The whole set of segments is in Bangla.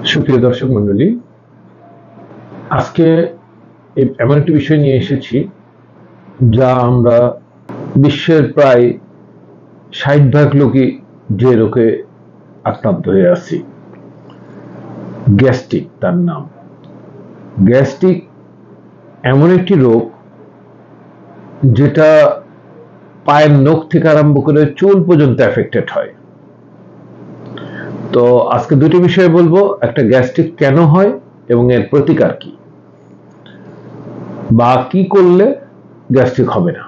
সুপ্রিয় দর্শক মন্ডলী, আজকে এমন একটি বিষয় নিয়ে এসেছি যা আমরা বিশ্বের প্রায় 60% লোকই যে রোগে আক্রান্ত হয়ে আছি। গ্যাস্ট্রিক তার নাম। গ্যাস্ট্রিক এমন একটি রোগ যেটা পায়ের নখ থেকে আরম্ভ করে চুল পর্যন্ত এফেক্টেড হয়। তো আজকে দুটি বিষয়ে বলবো, একটা গ্যাস্ট্রিক কেন হয় এবং এর প্রতিকার কি, বা কি করলে গ্যাস্ট্রিক হবে না।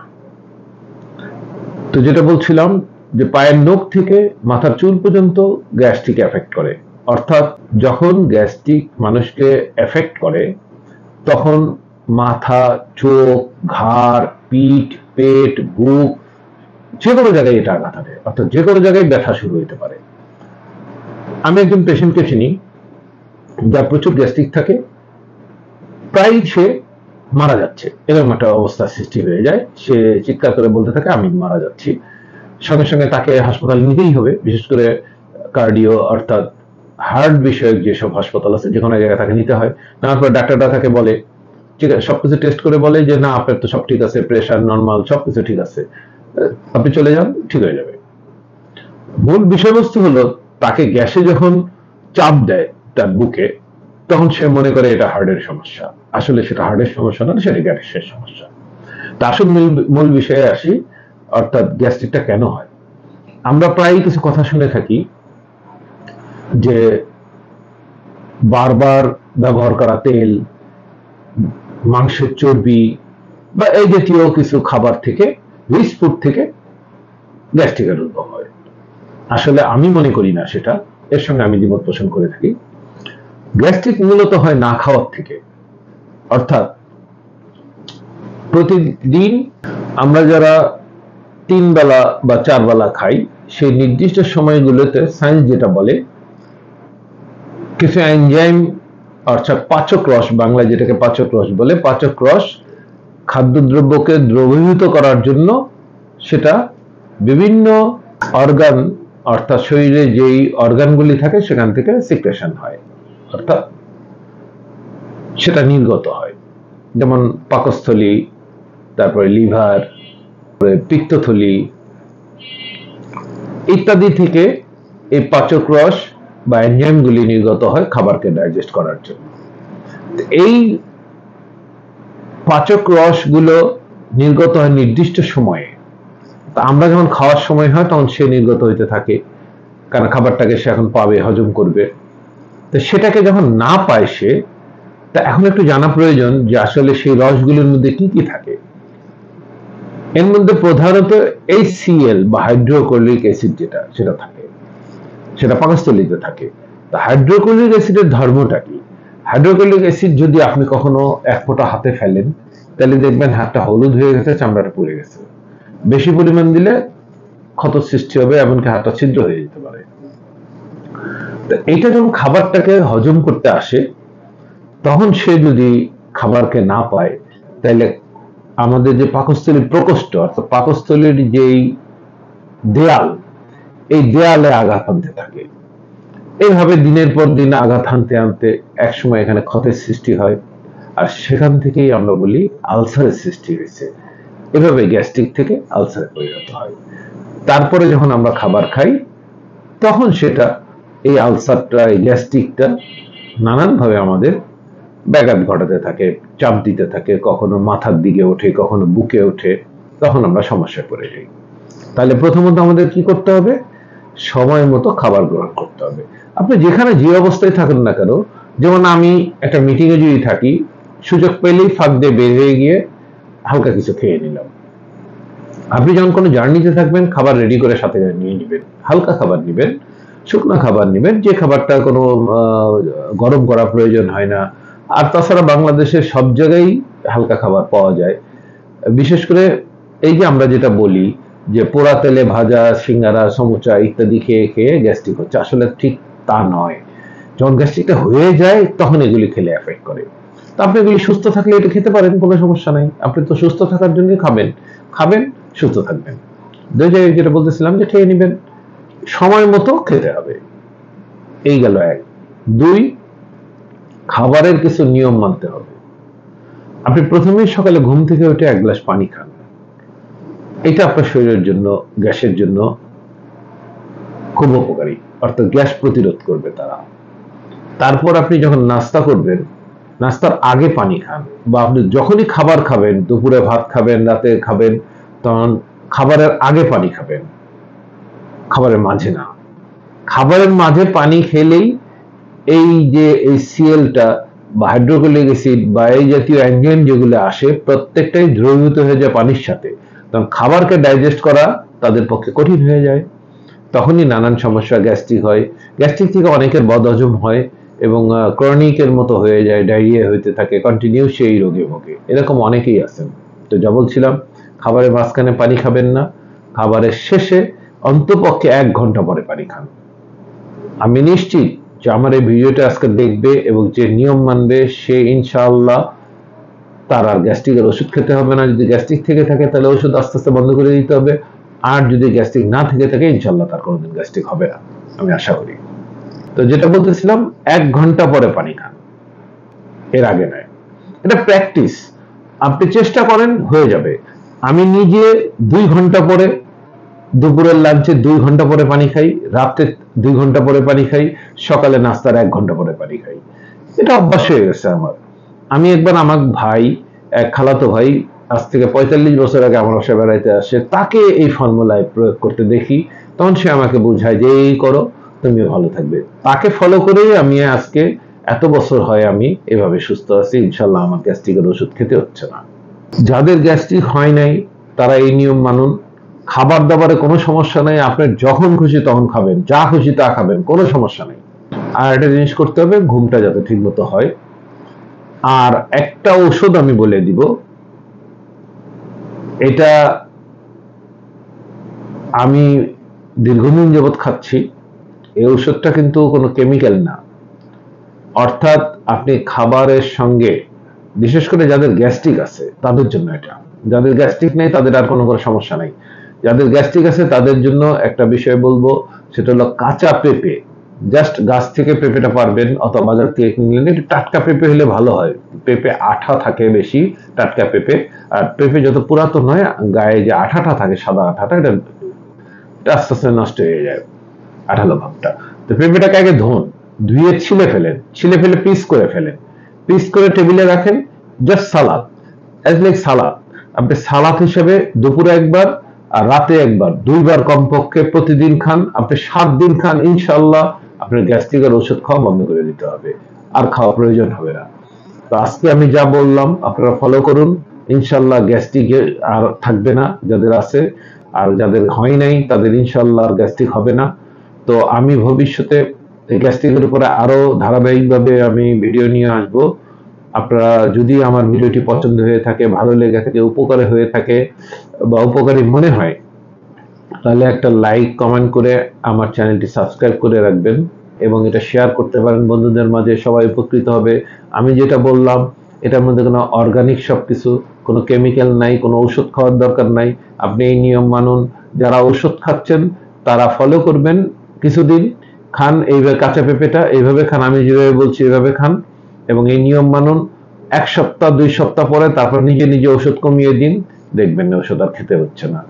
তো যেটা বলছিলাম যে পায়ের নখ থেকে মাথার চুল পর্যন্ত গ্যাস্ট্রিক এফেক্ট করে, অর্থাৎ যখন গ্যাস্ট্রিক মানুষকে এফেক্ট করে তখন মাথা, চোখ, ঘাড়, পিঠ, পেট, বুক যে কোনো জায়গায় এটা আঘাত হানে, অর্থাৎ যে কোনো জায়গায় ব্যথা শুরু হতে পারে। আমি একজন পেশেন্টকে চিনি যার প্রচুর গ্যাস্ট্রিক থাকে, প্রায় সে মারা যাচ্ছে, এরকম একটা অবস্থার সৃষ্টি হয়ে যায়। সে চিৎকার করে বলতে থাকে আমি মারা যাচ্ছি। সঙ্গে সঙ্গে তাকে হাসপাতাল নিতেই হবে, বিশেষ করে কার্ডিও অর্থাৎ হার্ট বিষয়ক যেসব হাসপাতাল আছে, যে কোনো জায়গায় তাকে নিতে হয়। নেওয়ার পর ডাক্তাররা তাকে বলে, ঠিক আছে, সবকিছু টেস্ট করে বলে যে না আপনার তো সব ঠিক আছে, প্রেশার নর্মাল, সবকিছু ঠিক আছে, আপনি চলে যান, ঠিক হয়ে যাবে। মূল বিষয়বস্তু হলো তাকে গ্যাসে যখন চাপ দেয় তার বুকে, তখন সে মনে করে এটা হার্টের সমস্যা। আসলে সেটা হার্টের সমস্যা না, সেটা গ্যাসের সমস্যা। তা আসল মূল বিষয়ে আসি, অর্থাৎ গ্যাস্ট্রিকটা কেন হয়। আমরা প্রায় কিছু কথা শুনে থাকি যে বারবার ব্যবহার করা তেল, মাংসের চর্বি বা এই জাতীয় কিছু খাবার থেকে, রিচ ফুড থেকে গ্যাস্ট্রিকের উদ্ভব হয়। আসলে আমি মনে করি না সেটা, এর সঙ্গে আমি দ্বিমত পোষণ করে থাকি। গ্যাস্ট্রিক মূলত হয় না খাওয়ার থেকে, অর্থাৎ প্রতিদিন আমরা যারা 3 বেলা বা 4 বেলা খাই, সেই নির্দিষ্ট সময়গুলোতে সায়েন্স যেটা বলে কিছু এনজাইম অর্থাৎ পাচক রস, বাংলায় যেটাকে পাচক রস বলে, পাচক রস খাদ্যদ্রব্যকে দ্রবীভূত করার জন্য সেটা বিভিন্ন অর্গান অর্থাৎ শরীরে যেই অর্গানগুলি থাকে সেখান থেকে সিক্রেশন হয়, অর্থাৎ সেটা নির্গত হয়। যেমন পাকস্থলী, তারপরে লিভার, পিত্তথলি ইত্যাদি থেকে এই পাচক রস বা এনজাইমগুলি নির্গত হয় খাবারকে ডাইজেস্ট করার জন্য। এই পাচক রসগুলো নির্গত হয় নির্দিষ্ট সময়ে। তা আমরা যখন খাওয়ার সময় হয় তখন সে নির্গত হইতে থাকে, কারণ খাবারটাকে সে এখন পাবে, হজম করবে। তো সেটাকে যখন না পায় সে, তা এখন একটু জানা প্রয়োজন যে আসলে সেই রসগুলোর মধ্যে কি কি থাকে। এর মধ্যে প্রধানত HCl বা হাইড্রোক্লোরিক অ্যাসিড যেটা, সেটা থাকে, সেটা পাকস্থলীতে থাকে। তা হাইড্রোক্লোরিক অ্যাসিডের ধর্মটা কি? হাইড্রোক্লোরিক অ্যাসিড যদি আপনি কখনো এক ফোঁটা হাতে ফেলেন, তাহলে দেখবেন হাতটা হলুদ হয়ে গেছে, চামড়াটা পুড়ে গেছে। বেশি পরিমাণ দিলে ক্ষত সৃষ্টি হবে, এমনকি হাতটা ছিদ্র হয়ে যেতে পারে। এটা যখন খাবারটাকে হজম করতে আসে, তখন সে যদি খাবারকে না পায়, তাহলে আমাদের যে পাকস্থলীর প্রকোষ্ঠ অর্থাৎ পাকস্থলীর যেই দেয়াল, এই দেয়ালে আঘাত আনতে থাকে। এইভাবে দিনের পর দিন আঘাত হানতে হানতে একসময় এখানে ক্ষতের সৃষ্টি হয়, আর সেখান থেকেই আমরা বলি আলসারের সৃষ্টি হয়েছে। এভাবে গ্যাস্ট্রিক থেকে আলসারে পরিণত হয়। তারপরে যখন আমরা খাবার খাই, তখন সেটা এই আলসারটা, এই গ্যাস্ট্রিকটা নানানভাবে আমাদের ব্যাঘাত ঘটাতে থাকে, চাপ দিতে থাকে, কখনো মাথার দিকে ওঠে, কখনো বুকে ওঠে, তখন আমরা সমস্যায় পড়ে যাই। তাহলে প্রথমত আমাদের কি করতে হবে? সময় মতো খাবার গ্রহণ করতে হবে। আপনি যেখানে যে অবস্থায় থাকেন না কেন, যেমন আমি একটা মিটিং এ যদি থাকি, সুযোগ পেলেই ফাঁক দিয়ে বের হয়ে গিয়ে হালকা কিছু খেয়ে নিলাম। আপনি যখন কোনো জার্নিতে থাকবেন, খাবার রেডি করে সাথে নিয়ে নেবেন, হালকা খাবার নেবেন, শুকনো খাবার নেবেন, যে খাবারটা কোনো গরম করা প্রয়োজন হয় না। আর তাছাড়া বাংলাদেশের সব জায়গায় হালকা খাবার পাওয়া যায়। বিশেষ করে এই যে আমরা যেটা বলি যে পোড়া তেলে ভাজা সিঙ্গারা, সমুচা ইত্যাদি খেয়ে খেয়ে গ্যাস্ট্রিক হচ্ছে, আসলে ঠিক তা নয়। যখন গ্যাস্ট্রিকটা হয়ে যায় তখন এগুলি খেলে এফেক্ট করে। তা আপনি এগুলি সুস্থ থাকলে এটা খেতে পারেন, কোনো সমস্যা নাই। আপনি তো সুস্থ থাকার জন্য খাবেন, খাবেন, সুস্থ থাকবেন। দুই জায়গায় যেটা বলতেছিলাম যে খেয়ে নেবেন, সময় মতো খেতে হবে। এই গেল এক। দুই, খাবারের কিছু নিয়ম মানতে হবে। আপনি প্রথমেই সকালে ঘুম থেকে উঠে 1 গ্লাস পানি খান, এটা আপনার শরীরের জন্য, গ্যাসের জন্য খুব উপকারী, অর্থাৎ গ্যাস প্রতিরোধ করবে তারা। তারপর আপনি যখন নাস্তা করবেন, নাস্তার আগে পানি খান, বা আপনি যখনই খাবার খাবেন, দুপুরে ভাত খাবেন, রাতে খাবেন, তখন খাবারের আগে পানি খাবেন, খাবারের মাঝে না। খাবারের মাঝে পানি খেলেই এই যে এই সিএলটা বা হাইড্রোক্লোরিক অ্যাসিড বা এই জাতীয় এনজাইম যেগুলো আসে, প্রত্যেকটাই দ্রবীভূত হয়ে যায় পানির সাথে, তখন খাবারকে ডাইজেস্ট করা তাদের পক্ষে কঠিন হয়ে যায়। তখনই নানান সমস্যা, গ্যাস্ট্রিক হয়, গ্যাস্ট্রিক থেকে অনেকের বদহজম হয় এবং ক্রনিকের মতো হয়ে যায়, ডায়রিয়া হইতে থাকে, কন্টিনিউ সেই রোগে ভোগে, এরকম অনেকেই আছেন। তো যা বলছিলাম, খাবারের মাঝখানে পানি খাবেন না, খাবারের শেষে অন্তপক্ষে 1 ঘন্টা পরে পানি খান। আমি নিশ্চিত যে আমার এই ভিডিওটা আজকে দেখবে এবং যে নিয়ম মানবে সে ইনশাআল্লাহ তার আর গ্যাস্ট্রিকের ওষুধ খেতে হবে না। যদি গ্যাস্ট্রিক থেকে থাকে তাহলে ওষুধ আস্তে আস্তে বন্ধ করে দিতে হবে, আর যদি গ্যাস্ট্রিক না থেকে থাকে ইনশাআল্লাহ তার কোনোদিন গ্যাস্ট্রিক হবে না, আমি আশা করি। তো যেটা বলতেছিলাম, 1 ঘন্টা পরে পানি খান, এর আগে নয়। এটা প্র্যাকটিস, আপনি চেষ্টা করেন, হয়ে যাবে। আমি নিজে 2 ঘন্টা পরে, দুপুরের লাঞ্চে 2 ঘন্টা পরে পানি খাই, রাতে 2 ঘন্টা পরে পানি খাই, সকালে নাস্তার 1 ঘন্টা পরে পানি খাই। এটা অভ্যাস হয়ে গেছে আমার। আমি একবার আমার ভাই, এক খালাতো ভাই, আজ থেকে 45 বছর আগে আমার বাসায় বেড়াইতে আসে, তাকে এই ফর্মুলায় প্রয়োগ করতে দেখি, তখন সে আমাকে বোঝায় যে এই করো, তুমি ভালো থাকবে। তাকে ফলো করেই আমি আজকে এত বছর হয় আমি এভাবে সুস্থ আছি, ইনশাল্লাহ আমার গ্যাস্ট্রিকের ওষুধ খেতে হচ্ছে না। যাদের গ্যাস্ট্রিক হয় নাই তারা এই নিয়ম মানুন। খাবার দাবারে কোনো সমস্যা নাই, আপনার যখন খুশি তখন খাবেন, যা খুশি তা খাবেন, কোনো সমস্যা নেই। আর একটা জিনিস করতে হবে, ঘুমটা যাতে ঠিক মতো হয়। আর একটা ওষুধ আমি বলে দিব, এটা আমি দীর্ঘদিন যাবৎ খাচ্ছি। এই ওষুধটা কিন্তু কোনো কেমিক্যাল না, অর্থাৎ আপনি খাবারের সঙ্গে, বিশেষ করে যাদের গ্যাস্ট্রিক আছে তাদের জন্য এটা, যাদের গ্যাস্ট্রিক নেই তাদের আর কোনো সমস্যা নাই। যাদের গ্যাস্ট্রিক আছে তাদের জন্য একটা বিষয় বলবো, সেটা হলো কাঁচা পেঁপে। জাস্ট গাছ থেকে পেঁপেটা পারবেন অথবা বাজার থেকে কিনলেন, একটু টাটকা পেঁপে হলে ভালো হয়। পেঁপে আঠা থাকে বেশি, টাটকা পেঁপে। আর পেঁপে যত পুরাতন হয়, গায়ে যে আঠাটা থাকে, সাদা আঠাটা, এটা আস্তে আস্তে নষ্ট হয়ে যায়, আঠালো ভাবটা। তো পেঁপেটাকে আগে ধুয়ে ছিলে ফেলেন, ছিলে ফেলে পিস করে ফেলেন, পিস করে টেবিলে রাখেন। জাস্ট সালাদ, অ্যাজ লাইক সালাদ। আপনি সালাদ হিসেবে দুপুরে একবার আর রাতে একবার, 2 বার কমপক্ষে প্রতিদিন খান। আপনি 7 দিন খান, ইনশাআল্লাহ আপনার গ্যাস্ট্রিকের ওষুধ খাওয়া বন্ধ করে দিতে হবে, আর খাওয়া প্রয়োজন হবে না। তো আজকে আমি যা বললাম আপনারা ফলো করুন, ইনশাআল্লাহ গ্যাস্ট্রিক আর থাকবে না যাদের আছে, আর যাদের হয় নাই তাদের ইনশাআল্লাহ আর গ্যাস্ট্রিক হবে না। তো আমি ভবিষ্যতে গ্যাস্ট্রিকের উপরে আরো ধারাবাহিকভাবে আমি ভিডিও নিয়ে আসবো। আপনারা যদি আমার ভিডিওটি পছন্দ হয়ে থাকে, ভালো লেগে থাকে, উপকারী হয়ে থাকে বা উপকারী মনে হয়, তাহলে একটা লাইক কমেন্ট করে আমার চ্যানেলটি সাবস্ক্রাইব করে রাখবেন এবং এটা শেয়ার করতে পারেন বন্ধুদের মাঝে, সবাই উপকৃত হবে। আমি যেটা বললাম এটার মধ্যে কোনো অর্গানিক সবকিছু, কোনো কেমিক্যাল নাই, কোনো ওষুধ খাওয়ার দরকার নাই। আপনি এই নিয়ম মানুন, যারা ওষুধ খাচ্ছেন তারা ফলো করবেন, কিছুদিন খান এইভাবে কাঁচা পেঁপেটা, এইভাবে খান, আমি যেভাবে বলছি এইভাবে খান এবং এই নিয়ম মানুন। 1 সপ্তাহ 2 সপ্তাহ পরে তারপর নিজে নিজে ওষুধ কমিয়ে দিন, দেখবেন না ওষুধ আর খেতে হচ্ছে না।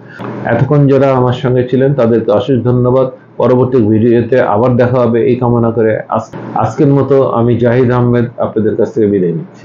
এতক্ষণ যারা আমার সঙ্গে ছিলেন তাদেরকে অশেষ ধন্যবাদ। পরবর্তী ভিডিওতে আবার দেখা হবে এই কামনা করে আজকের মতো আমি জাহিদ আহমেদ আপনাদের কাছ থেকে বিদায় নিচ্ছি।